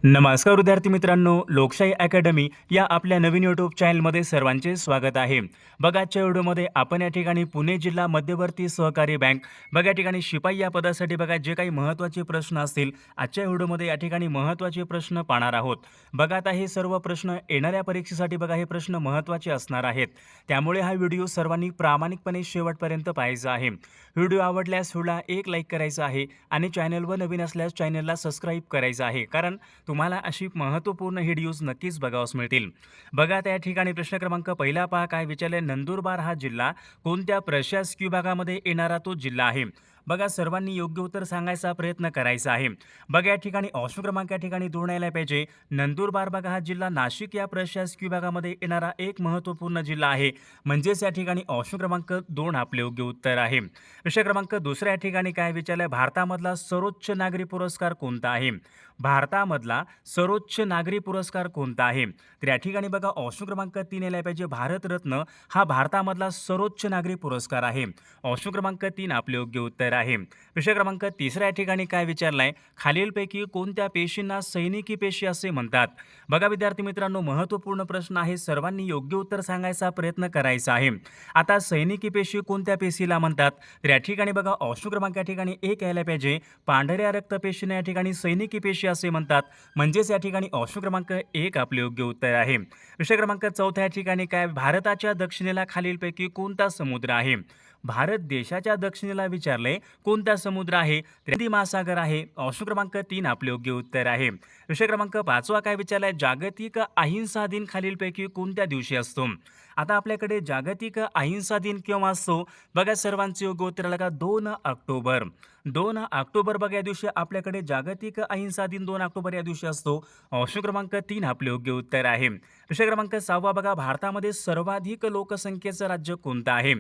नमस्कार विद्यार्थी मित्रांनो, लोकशाही अकॅडमी या आपल्या नवीन यूट्यूब चॅनलमध्ये सर्वांचे स्वागत आहे। बघा, आजच्या व्हिडिओमध्ये आपण या ठिकाणी पुणे जिल्हा मध्यवर्ती सहकारी बँक बघा या ठिकाणी शिपाई या पदासाठी बघा जे काही महत्त्वाचे प्रश्न असतील आजच्या व्हिडिओमध्ये या ठिकाणी महत्त्वाचे प्रश्न पाहणार आहोत। बघा, आता हे सर्व प्रश्न येणाऱ्या परीक्षेसाठी बघा हे प्रश्न महत्त्वाचे असणार आहेत, त्यामुळे हा व्हिडिओ सर्वांनी प्रामाणिकपणे शेवटपर्यंत पाहायचा आहे। व्हिडिओ आवडल्यास व्हिडिओला एक लाईक करायचा आहे आणि चॅनलवर नवीन असल्यास चॅनलला सबस्क्राईब करायचं आहे, कारण तुम्हाला अशी महत्त्वपूर्ण व्हिडिओज नक्कीच बघावयास मिळतील। बघा, त्या ठिकाणी प्रश्न क्रमांक पहिला पहा, काय विचारले, नंदुरबार हा जिल्हा कोणत्या प्रशासकीय विभागामध्ये येणारा तो जिल्हा आहे? बघा, सर्वांनी योग्य उत्तर सांगायचा प्रयत्न करायचा आहे। बघा, या ठिकाणी ऑप्शन क्रमांक या ठिकाणी 2 यायला पाहिजे। नंदुरबार बघा हा जिल्हा नाशिक या प्रशासकीय विभागामध्ये येणारा एक महत्त्वपूर्ण जिल्हा आहे, म्हणजेच या ठिकाणी ऑप्शन क्रमांक 2 आपले योग्य उत्तर आहे। प्रश्न क्रमांक दुसऱ्या या ठिकाणी काय विचारले, भारतामधला सर्वोच्च नागरी पुरस्कार कोणता आहे? भारतामधला सर्वोच्च नागरी पुरस्कार कोणता आहे? तर या ठिकाणी बघा ऑप्शन क्रमांक 3 यायला पाहिजे। भारतरत्न हा भारतामधला सर्वोच्च नागरी पुरस्कार आहे। ऑप्शन क्रमांक 3 आपले योग्य उत्तर आहे। प्रश्न क्रमांक तिसऱ्या या ठिकाणी काय विचारलाय, खालीलपैकी कोणत्या पेशींना सैनिकी पेशी असे म्हणतात? बघा विद्यार्थी मित्रांनो, महत्त्वपूर्ण प्रश्न आहे, सर्वांनी योग्य उत्तर सांगायचा प्रयत्न करायचा आहे। आता सैनिकी पेशी कोणत्या पेशीला म्हणतात? तर या ठिकाणी बघा ऑप्शन क्रमांक या ठिकाणी 1 यायला पाहिजे। पांढऱ्या रक्तपेशींना या ठिकाणी सैनिकी पेशी असे म्हणतात, म्हणजेच या ठिकाणी ऑप्शन क्रमांक 1 आपले योग्य उत्तर आहे। प्रश्न क्रमांक चौथ्या या ठिकाणी काय, भारताच्या दक्षिणेला खालीलपैकी कोणता समुद्र आहे? भारत देशाच्या दक्षिणेला विचारले कोणता समुद्र आहे? तर हिंदी महासागर आहे। ऑप्शन क्रमांक 3 आपले योग्य उत्तर आहे। प्रश्न क्रमांक 5 काय विचारलाय, जागतिक अहिंसा दिन खालीलपैकी कोणत्या दिवशी असतो? आता आपल्याकडे जागतिक अहिंसा दिन केव्हा असतो? बघा, सर्वांचे योग्य उत्तर आलं का, 2 ऑक्टोबर। 2 ऑक्टोबर बघा या दिवशी आपल्याकडे जागतिक अहिंसा दिन 2 ऑक्टोबर या दिवशी असतो। ऑप्शन क्रमांक 3 आपले योग्य उत्तर आहे। प्रश्न क्रमांक 6 बघा, भारतामध्ये सर्वाधिक लोकसंख्येचं राज्य कोणतं आहे?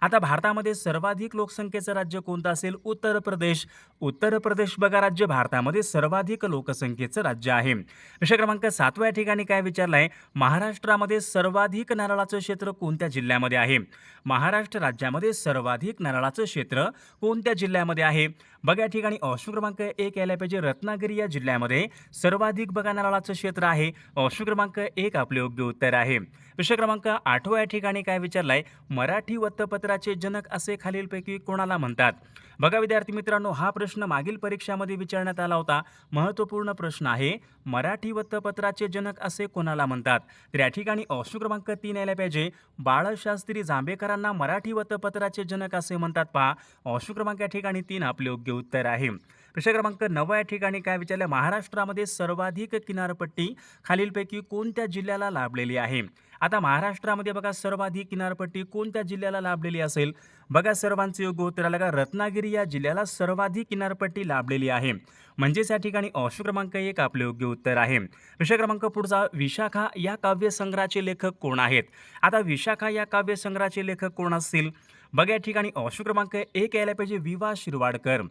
आता भारतामध्ये सर्वाधिक लोकसंख्येचं राज्य कोणतं असेल? उत्तर प्रदेश। उत्तर प्रदेश बघा राज्य भारतामध्ये सर्वाधिक लोकसंख्येचं राज्य आहे। प्रश्न क्रमांक 7 या ठिकाणी काय विचारलाय, महाराष्ट्रामध्ये सर्वाधिक नारळाचं क्षेत्र कोणत्या जिल्ह्यामध्ये आहे? महाराष्ट्र राज्यामध्ये सर्वाधिक नारळाचं क्षेत्र कोणत्या जिल्ह्यामध्ये आहे? बघा, या ठिकाणी ऑप्शन क्रमांक 1 यायला पाहिजे। रत्नागिरी या जिल्ह्यामध्ये सर्वाधिक बघा नारळाचं क्षेत्र आहे। ऑप्शन क्रमांक 1 आपले योग्य उत्तर आहे। प्रश्न क्रमांक 8 या ठिकाणी काय विचारलाय, मराठी वृत्तपत्राचे जनक असे खालीलपैकी कोणाला म्हणतात? बघा विद्यार्थी मित्रांनो, हा प्रश्न मागील परीक्षामध्ये विचारण्यात आला होता, महत्त्वपूर्ण प्रश्न आहे। मराठी वृत्तपत्राचे जनक असे कोणाला म्हणतात? तर या ठिकाणी ऑप्शन क्रमांक 3 यायला पाहिजे। बाळशास्त्री जांभेकरांना मराठी वृत्तपत्राचे जनक असे म्हणतात पहा। ऑप्शन क्रमांक या ठिकाणी 3 आपले योग्य उत्तर आहे। प्रश्न क्रमांक 9 या ठिकाणी काय विचारले, महाराष्ट्रामध्ये सर्वाधिक किनारपट्टी खालीलपैकी कोणत्या जिल्ह्याला लाभलेली आहे? आता महाराष्ट्रामध्ये बघा सर्वाधिक किनारपट्टी कोणत्या जिल्ह्याला लाभलेली असेल? बघा, सर्वांचे योग्य उत्तर आलं का, रत्नागिरी या जिल्ह्याला सर्वाधिक किनारपट्टी लाभलेली आहे, म्हणजेच या ठिकाणी ऑप्शन क्रमांक 1 आपले योग्य उत्तर आहे। प्रश्न क्रमांक पुढचा, विशाखा या काव्यसंग्रहाचे लेखक कोण आहेत? आता विशाखा या काव्यसंग्रहाचे लेखक कोण असतील? बघा, या ठिकाणी ऑप्शन क्रमांक 1 यायला पाहिजे, वि.वा. शिरवाडकर।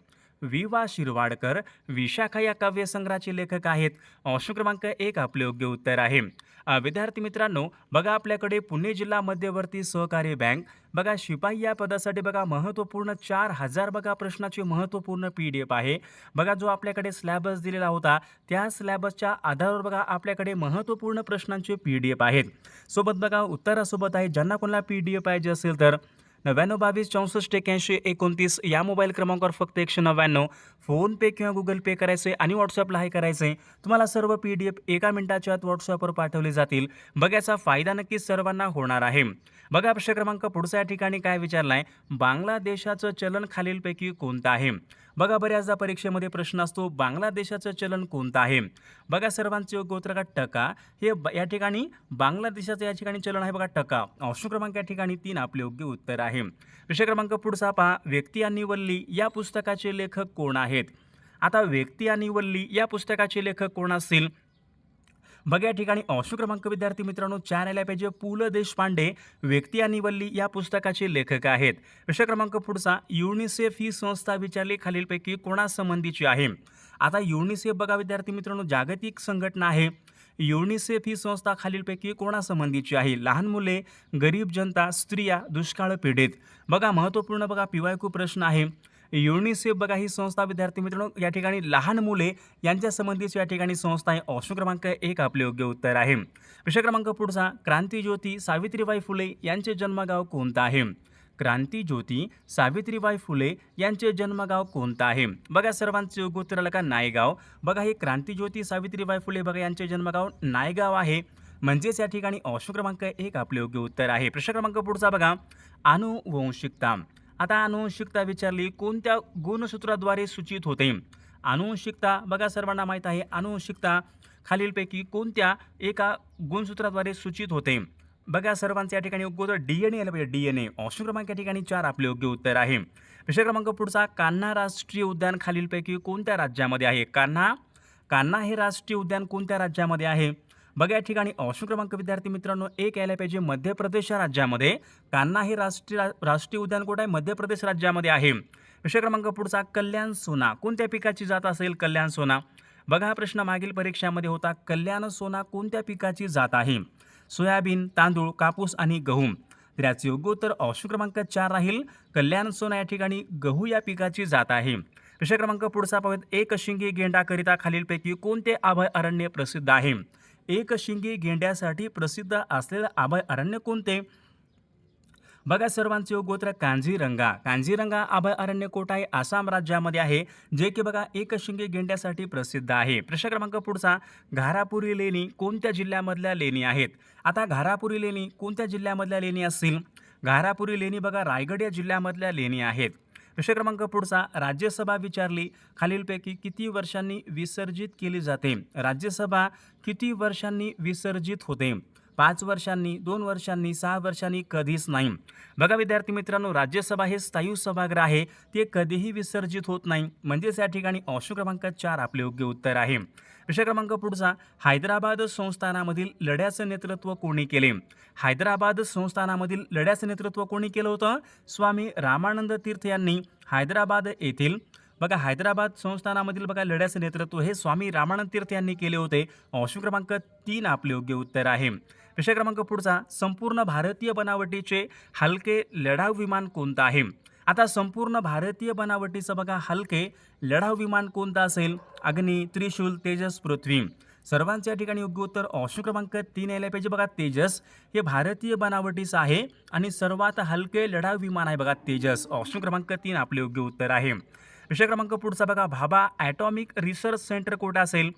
वि.वा. शिरवाडकर विशाखा या काव्यसंग्रहाचे लेखक आहेत। ऑप्शन क्रमांक 1 आपले योग्य उत्तर आहे। विद्यार्थी मित्रांनो, बघा आपल्याकडे पुणे जिल्हा मध्यवर्ती सहकारी बँक बघा शिपाई या पदासाठी बघा महत्त्वपूर्ण 4000 बघा प्रश्नाचे महत्त्वपूर्ण PDF आहे। बघा, जो आपल्याकडे सिलेबस दिलेला होता त्या सिलेबसच्या आधारावर बघा आपल्याकडे महत्त्वपूर्ण प्रश्नांचे PDF आहेत। सोबत बघा उत्तरासोबत आहे। ज्यांना कोणाला PDF पाहिजे असेल तर 99 22 64 81 29 या मोबाईल क्रमांकावर फक्त 199 फोनपे किंवा गुगल पे करायचे आणि व्हॉट्सअपला हाय करायचे। तुम्हाला सर्व PDF एका मिनिटाच्या आत व्हॉट्सअपवर पाठवले जातील। बघा, याचा फायदा नक्कीच सर्वांना होणार आहे। बघा, प्रश्न क्रमांक पुढचा या ठिकाणी काय विचारलाय, बांगलादेशाचं चलन खालीलपैकी कोणतं आहे? बघा, बऱ्याचदा परीक्षेमध्ये प्रश्न असतो, बांगलादेशाचं चलन कोणतं आहे? बघा, सर्वांचे योग्य उत्तर का, टका। हे या ठिकाणी बांगलादेशाचं या ठिकाणी चलन आहे बघा, टका। ऑप्शन क्रमांक या ठिकाणी 3 आपले योग्य उत्तर आहे। प्रश्न क्रमांक पुढचा पहा, व्यक्ती आणि वल्ली या पुस्तकाचे लेखक कोण आहेत? आता व्यक्ती आणि वल्ली या पुस्तकाचे लेखक कोण असतील? बघा, या ठिकाणी ऑप्शन क्रमांक विद्यार्थी मित्रांनो 4 यायला पाहिजे। पु ल देशपांडे व्यक्ती आणि वल्ली या पुस्तकाचे लेखक आहेत। प्रश्न क्रमांक पुढचा, युनिसेफ ही संस्था विचारली खालीलपैकी कोणासंबंधीची आहे? आता युनिसेफ बघा विद्यार्थी मित्रांनो जागतिक संघटना आहे। युनिसेफ ही संस्था खालीलपैकी कोणासंबंधीची आहे? लहान मुले, गरीब जनता, स्त्रिया, दुष्काळ पीडित। बघा, महत्त्वपूर्ण बघा PYQ प्रश्न आहे। युनिसेफ बघा ही संस्था विद्यार्थी मित्रांनो या ठिकाणी लहान मुले यांच्या संबंधीची या ठिकाणी संस्था आहे. ऑप्शन क्रमांक 1 आपले योग्य उत्तर आहे. प्रश्न क्रमांक पुढचा, क्रांतीज्योती सावित्रीबाई फुले यांचे जन्मगाव कोणतं आहे? क्रांतीज्योती सावित्रीबाई फुले यांचे जन्मगाव कोणतं आहे? बघा सर्वांचे योग्य उत्तर आलं का? नायगाव. बघा हे क्रांतीज्योती सावित्रीबाई फुले बघा यांचे जन्मगाव नायगाव आहे. म्हणजेच या ठिकाणी ऑप्शन क्रमांक 1 आपले योग्य उत्तर आहे. प्रश्न क्रमांक पुढचा बघा, आनुवंशिकता. आता आनुवंशिकता विचारली कोणत्या गुणसूत्राद्वारे सूचित होते? आनुवंशिकता बघा सर्वांना माहीत आहे. आनुवंशिकता खालीलपैकी कोणत्या एका गुणसूत्राद्वारे सूचित होते? बघा सर्वांचे या ठिकाणी योग्य उत्तर DNA आलं पाहिजे. DNA. ऑप्शन क्रमांक या ठिकाणी 4 आपले योग्य उत्तर आहे. प्रश्न क्रमांक पुढचा, कान्हा राष्ट्रीय उद्यान खालीलपैकी कोणत्या राज्यामध्ये आहे? कान्हा हे राष्ट्रीय उद्यान कोणत्या राज्यामध्ये आहे? बघा या ठिकाणी ऑप्शन क्रमांक विद्यार्थी मित्रांनो 1 यायला पाहिजे. मध्य प्रदेश या राज्यामध्ये कान्हा हे राष्ट्रीय उद्यान कुठे आहे? मध्य प्रदेश राज्यामध्ये आहे. प्रश्न क्रमांक पुढचा, कल्याण सोना कोणत्या पिकाची जात असेल? कल्याण सोना. बघा हा प्रश्न मागील परीक्षामध्ये होता. कल्याण सोना कोणत्या पिकाची जात आहे? सोयाबीन, तांदूळ, कापूस आणि गहू. तर याचे योग्य उत्तर ऑप्शन क्रमांक 4 राहील. कल्याण सोना या ठिकाणी गहू या पिकाची जात आहे. प्रश्न क्रमांक पुढचा पाहूयात, एकशिंगी गेंडाकरिता खालीलपैकी कोणते अभय अरण्य प्रसिद्ध आहे? एकशिंगी गेंड्यासाठी प्रसिद्ध असलेलं अभय अरण्य कोणते? बघा सर्वांचे योग्य उत्तर कांझीरंगा. कांझीरंगा अभय अरण्य कोठे आहे? आसाम राज्यामध्ये आहे, जे की बघा एकशिंगी गेंड्यासाठी प्रसिद्ध आहे. प्रश्न क्रमांक पुढचा, घारापुरी लेणी कोणत्या जिल्ह्यामधल्या लेणी आहेत? आता घारापुरी लेणी कोणत्या जिल्ह्यामधल्या लेणी असतील? घारापुरी लेणी बघा रायगड या जिल्ह्यामधल्या लेणी आहेत. प्रश्न क्रमांक पुढचा, राज्यसभा विचारली खालीलपैकी किती वर्षांनी विसर्जित केली जाते? राज्यसभा किती वर्षांनी विसर्जित होते? 5 वर्षांनी, 2 वर्षांनी, 6 वर्षांनी, कधीच नाही. बघा विद्यार्थी मित्रांनो राज्यसभा हे स्थायी सभागृह आहे, ते कधीही विसर्जित होत नाही. म्हणजेच या ठिकाणी ऑप्शन क्रमांक 4 आपले योग्य उत्तर आहे. प्रश्न क्रमांक पुढचा, हैदराबाद संस्थानामधील लढ्याचं नेतृत्व कोणी केले? हैदराबाद संस्थानामधील लढ्याचं नेतृत्व कोणी केलं होतं? स्वामी रामानंद तीर्थ यांनी हैदराबाद येथील बघा हैदराबाद संस्थानामधील बघा लढ्याचं नेतृत्व हे स्वामी रामानंद तीर्थ यांनी केले होते. ऑप्शन क्रमांक 3 आपले योग्य उत्तर आहे. प्रश्न क्रमांक पुढचा, संपूर्ण भारतीय बनावटीचे हलके लढाऊ विमान कोणतं आहे? आता संपूर्ण भारतीय बनावटीचं बघा हलके लढाऊ विमान कोणतं असेल? अग्नी, त्रिशूल, तेजस, पृथ्वी. सर्वांचे या ठिकाणी योग्य उत्तर ऑप्शन क्रमांक 3 यायला पाहिजे. बघा तेजस हे भारतीय बनावटीचं आहे आणि सर्वात हलके लढाऊ विमान आहे बघा तेजस. ऑप्शन क्रमांक 3 आपले योग्य उत्तर आहे. विषय क्रमांक पुढचा बघा, भाभा ॲटॉमिक रिसर्च सेंटर कुठे असेल?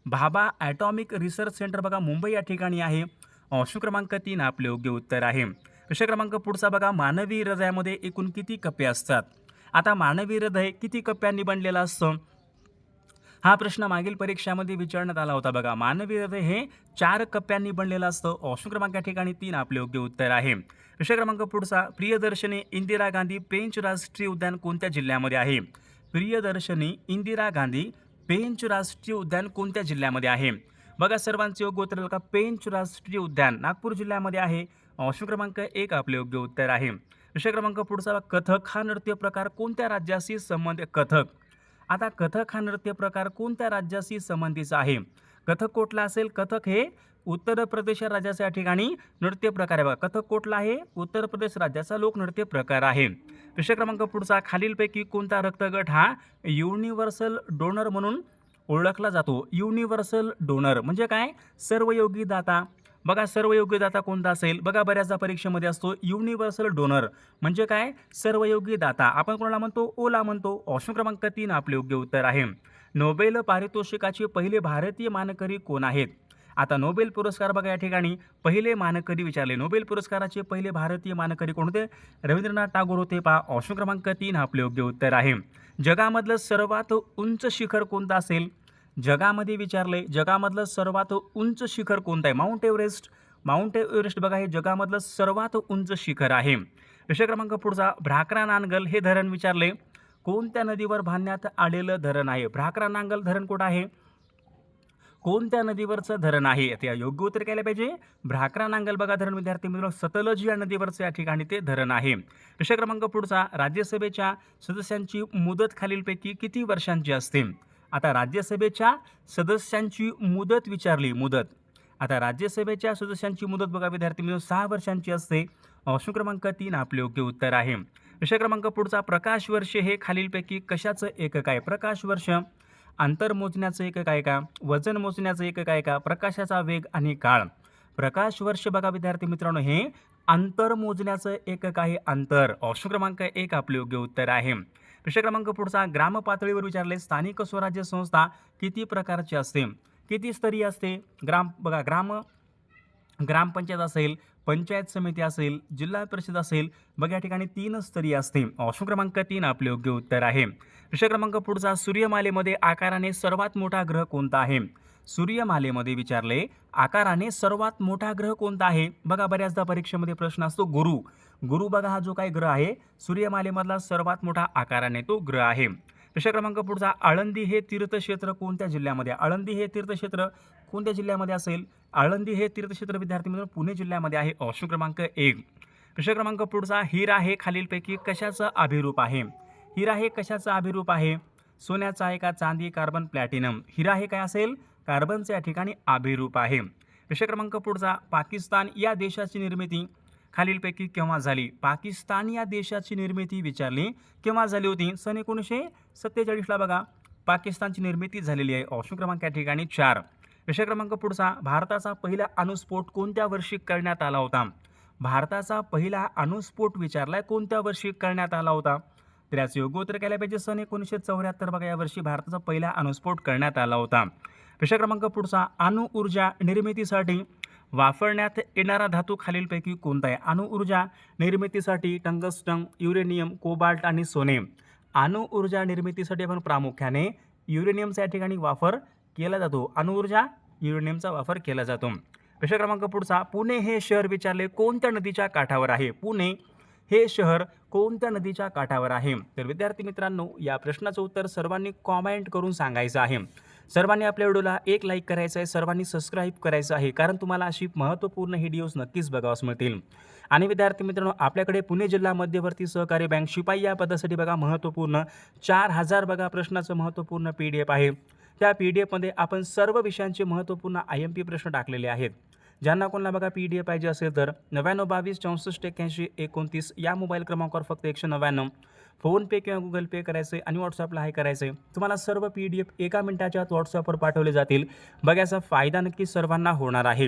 भाभा ॲटॉमिक रिसर्च सेंटर बघा मुंबई या ठिकाणी आहे. ऑप्शन क्रमांक 3 आपले योग्य उत्तर आहे. विषय क्रमांक पुढचा बघा, मानवी हृदयामध्ये एकूण किती कप्पे असतात? आता मानवी हृदय किती कप्प्यांनी बनलेलं असतं? हा प्रश्न मागील परीक्षामध्ये विचारण्यात आला होता बघा. मानवी हृदय हे 4 कप्प्यांनी बनलेलं असतं. ऑप्शन क्रमांक या ठिकाणी 3 आपले योग्य उत्तर आहे. विषय क्रमांक पुढचा, प्रियदर्शनी इंदिरा गांधी पेंच राष्ट्रीय उद्यान कोणत्या जिल्ह्यामध्ये आहे? प्रियदर्शनी इंदिरा गांधी पेंच राष्ट्रीय उद्यान कोणत्या जिल्ह्यामध्ये आहे? बघा सर्वांचे योग्य उत्तर का? पेंच राष्ट्रीय उद्यान नागपूर जिल्ह्यामध्ये आहे. ऑप्शन क्रमांक 1 आपले योग्य उत्तर आहे. विषय क्रमांक पुढचा, कथक हा नृत्य प्रकार कोणत्या राज्याशी संबंधित? कथक. आता कथक हा नृत्य प्रकार कोणत्या राज्याशी संबंधीचा आहे? कथक कोटला असेल? कथक हे उत्तर प्रदेश राज्याच्या या ठिकाणी नृत्य प्रकार आहे बघा. कथक कोटला आहे उत्तर प्रदेश राज्याचा लोकनृत्य प्रकार आहे. विषय क्रमांक पुढचा, खालीलपैकी कोणता रक्तगट हा युनिव्हर्सल डोनर म्हणून ओळखला जातो? युनिव्हर्सल डोनर म्हणजे काय? सर्वयोगी दाता. बघा सर्वयोगी दाता कोणता असेल? बघा बऱ्याचदा परीक्षेमध्ये असतो युनिव्हर्सल डोनर म्हणजे काय? सर्वयोगी दाता. आपण कोणाला म्हणतो? ओला म्हणतो. ऑप्शन क्रमांक 3 आपले योग्य उत्तर आहे. नोबेल पारितोषिकाचे पहिले भारतीय मानकरी कोण आहेत? आता नोबेल पुरस्कार बघा या ठिकाणी पहिले मानकरी विचारले. नोबेल पुरस्काराचे पहिले भारतीय मानकरी कोण होते? रवींद्रनाथ टागोर होते. पहा ऑप्शन क्रमांक 3 आपले योग्य उत्तर आहे. जगामधलं सर्वात उंच शिखर कोणतं असेल? जगामध्ये विचारले जगामधलं सर्वात उंच शिखर कोणतं आहे? Mount Everest. माउंट एव्हरेस्ट बघा हे जगामधलं सर्वात उंच शिखर आहे. विषय क्रमांक पुढचा, भ्राकरा नांगल हे धरण विचारले कोणत्या नदीवर बांधण्यात आलेलं धरण आहे? भ्राकरा नांगल धरण कुठं आहे? कोणत्या नदीवरचं धरण आहे? त्या योग्य उत्तर केलं पाहिजे. भ्राकरा नांगल बघा धरण विद्यार्थी मित्रांनो सतलज या नदीवरचं या ठिकाणी ते धरण आहे. विषय क्रमांक पुढचा, राज्यसभेच्या सदस्यांची मुदत खालीलपैकी किती वर्षांची असते? आता राज्यसभेच्या सदस्यांची मुदत विचारली. मुदत आता राज्यसभेच्या सदस्यांची मुदत बघा विद्यार्थी मित्रांनो 6 वर्षांची असते. ऑप्शन क्रमांक 3 आपले योग्य उत्तर आहे. विषय क्रमांक पुढचा, प्रकाश वर्ष हे खालीलपैकी कशाचं एकक आहे? प्रकाश वर्ष अंतर मोजण्याचं एकक आहे का? वजन मोजण्याचं एकक आहे का? प्रकाशाचा वेग आणि काळ. प्रकाश वर्ष बघा विद्यार्थी मित्रांनो, हे अंतर मोजण्याचं एकक आहे. अंतर. ऑप्शन क्रमांक 1 आपले योग्य उत्तर आहे. विषय क्रमांक पुढचा, ग्राम पातळीवर विचारले, स्थानिक स्वराज्य संस्था किती प्रकारची असते? किती स्तरीय असते? बघा ग्रामपंचायत असेल, पंचायत समिती असेल, जिल्हा परिषद असेल, बघा या ठिकाणी 3 स्तरीय असते. ऑप्शन क्रमांक 3 आपले योग्य उत्तर आहे. विषय क्रमांक पुढचा, सूर्यमालेमध्ये आकाराने सर्वात मोठा ग्रह कोणता आहे? सूर्यमालेमध्ये विचारले, आकाराने सर्वात मोठा ग्रह कोणता आहे? बघा बऱ्याचदा परीक्षेमध्ये प्रश्न असतो गुरु. गुरु बघा हा जो काही ग्रह आहे, सूर्यमालेमधला सर्वात मोठा आकाराने तो ग्रह आहे. विषय क्रमांक पुढचा, आळंदी हे तीर्थक्षेत्र कोणत्या जिल्ह्यामध्ये? आळंदी हे तीर्थक्षेत्र कोणत्या जिल्ह्यामध्ये असेल? आळंदी हे तीर्थक्षेत्र विद्यार्थी मित्रांनो पुणे जिल्ह्यामध्ये आहे. ऑप्शन क्रमांक 1. विषय क्रमांक पुढचा, हिरा हे खालीलपैकी कशाचं अभिरूप आहे? हिरा हे कशाचं अभिरूप आहे? सोन्याचा आहे का, चांदी, कार्बन, प्लॅटिनम? हिरा हे काय असेल? कार्बनचे या ठिकाणी अभिरूप आहे. विषय क्रमांक पुढचा, पाकिस्तान या देशाची निर्मिती खालीलपैकी केव्हा झाली? पाकिस्तान या देशाची निर्मिती विचारली केव्हा झाली होती? सन 1947ला बघा पाकिस्तानची निर्मिती झालेली आहे. ऑप्शन क्रमांक या ठिकाणी 4. विषय क्रमांक पुढचा, भारताचा पहिला अणुस्फोट कोणत्या वर्षी करण्यात आला होता? भारताचा पहिला अणुस्फोट विचारलाय कोणत्या वर्षी करण्यात आला होता? तर याचं योग्य उत्तर केलं पाहिजे सन 1974. बघा या वर्षी भारताचा पहिला अणुस्फोट करण्यात आला होता. विषय क्रमांक पुढचा, अणुऊर्जा निर्मितीसाठी वापरण्यात येणारा धातू खालीलपैकी कोणता आहे? अणुऊर्जा निर्मितीसाठी टंगस्टन, युरेनियम, कोबाल्ट आणि सोने. अणुऊर्जा निर्मितीसाठी आपण प्रामुख्याने युरेनियमचा या ठिकाणी वापर केला जातो. अणुऊर्जा युरेनियमचा वापर केला जातो. विषय क्रमांक पुढचा, पुणे हे शहर विचारले कोणत्या नदीच्या काठावर आहे? पुणे हे शहर कोणत्या नदीच्या काठावर आहे? तर विद्यार्थी मित्रांनो, या प्रश्नाचं उत्तर सर्वांनी कॉमेंट करून सांगायचं आहे. सर्वांनी आपल्या व्हिडिओला एक लाईक करायचं आहे, सर्वांनी सबस्क्राईब करायचं आहे, कारण तुम्हाला अशी महत्त्वपूर्ण व्हिडिओज नक्कीच बघावास मिळतील. आणि विद्यार्थी मित्रांनो, आपल्याकडे पुणे जिल्हा मध्यवर्ती सहकारी बँक शिपाई या पदासाठी बघा महत्त्वपूर्ण 4000 बघा प्रश्नाचं महत्त्वपूर्ण PDF आहे. त्या PDFमध्ये आपण सर्व विषयांचे महत्त्वपूर्ण IMP प्रश्न टाकलेले आहेत. ज्यांना कोणाला बघा PDF पाहिजे असेल तर 9922 64 81 29 या मोबाईल क्रमांकावर फक्त 199 फोनपे किंवा गुगल पे करायचे आणि व्हॉट्सअपला हाय करायचे. तुम्हाला सर्व PDF 1 मिनिटाच्या आत व्हॉट्सअपवर पाठवले जातील. बघा याचा फायदा नक्की सर्वांना होणार आहे.